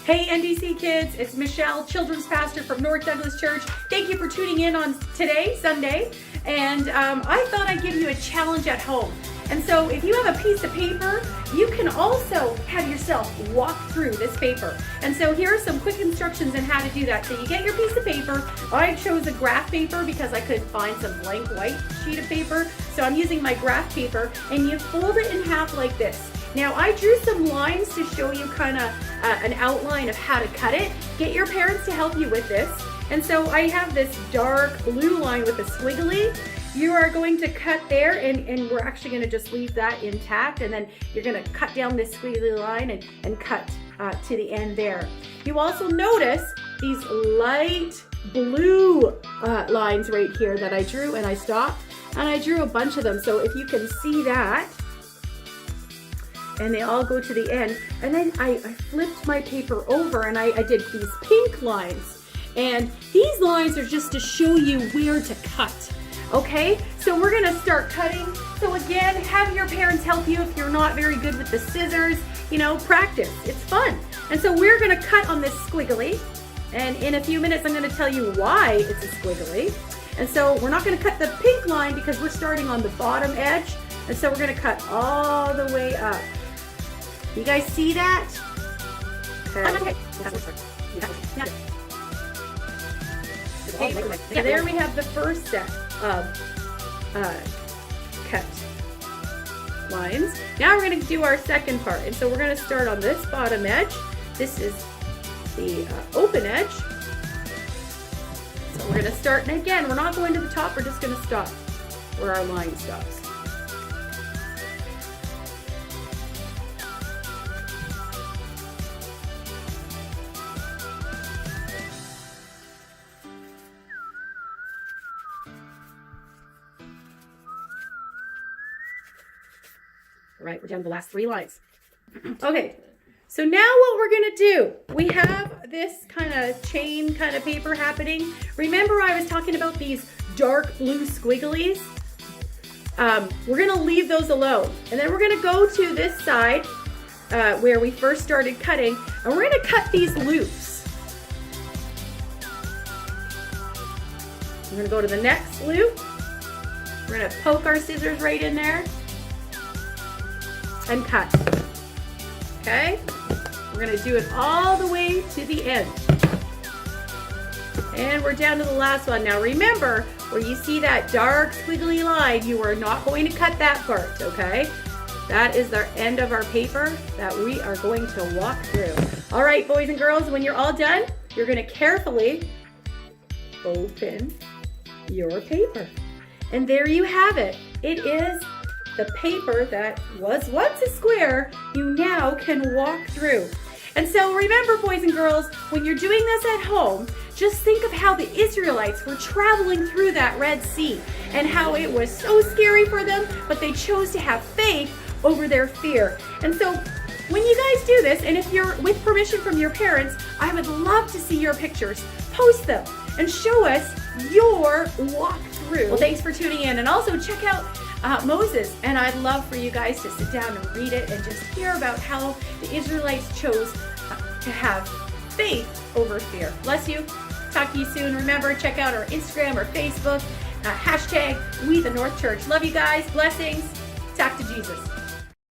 Hey NDC kids, it's Michelle, children's pastor from North Douglas Church. Thank you for tuning in on today, Sunday. And I thought I'd give you a challenge at home. And so if you have a piece of paper, you can also have yourself walk through this paper. And so here are some quick instructions on how to do that. So you get your piece of paper. I chose a graph paper because I couldn't find some blank white sheet of paper. So I'm using my graph paper, and you fold it in half like this. Now I drew some lines to show you kind of an outline of how to cut it. Get your parents to help you with this. And so I have this dark blue line with a squiggly. You are going to cut there, and we're actually going to just leave that intact, and then you're going to cut down this squiggly line and cut to the end there. You also notice these light blue lines right here that I drew, and I stopped, and I drew a bunch of them. So if you can see that, and they all go to the end. And then I flipped my paper over, and I did these pink lines. And these lines are just to show you where to cut. Okay, so we're gonna start cutting. So again, have your parents help you if you're not very good with the scissors. You know, practice, it's fun. And so we're gonna cut on this squiggly. And in a few minutes, I'm gonna tell you why it's a squiggly. And so we're not gonna cut the pink line because we're starting on the bottom edge. And so we're gonna cut all the way up. You guys see that? Okay. So there we have the first set of cut lines. Now we're going to do our second part. And so we're going to start on this bottom edge. This is the open edge. So we're going to start, and again, we're not going to the top, we're just going to stop where our line stops. All right, we're down to the last 3 lines. Okay, so now what we're gonna do, we have this kind of chain kind of paper happening. Remember I was talking about these dark blue squigglies? We're gonna leave those alone. And then we're gonna go to this side where we first started cutting, and we're gonna cut these loops. We're gonna go to the next loop. We're gonna poke our scissors right in there and cut. Okay? We're gonna do it all the way to the end. And we're down to the last one. Now remember, where you see that dark squiggly line, you are not going to cut that part, okay? That is the end of our paper that we are going to walk through. All right, boys and girls, when you're all done, you're gonna carefully open your paper. And there you have it. It is the paper that was once a square, you now can walk through. And so remember, boys and girls, when you're doing this at home, just think of how the Israelites were traveling through that Red Sea and how it was so scary for them, but they chose to have faith over their fear. And so when you guys do this, and if you're with permission from your parents, I would love to see your pictures. Post them and show us your walk through. Well, thanks for tuning in, and also check out Moses, and I'd love for you guys to sit down and read it and just hear about how the Israelites chose to have faith over fear. Bless you. Talk to you soon. Remember, check out our Instagram or Facebook, hashtag We the North Church. Love you guys. Blessings. Talk to Jesus.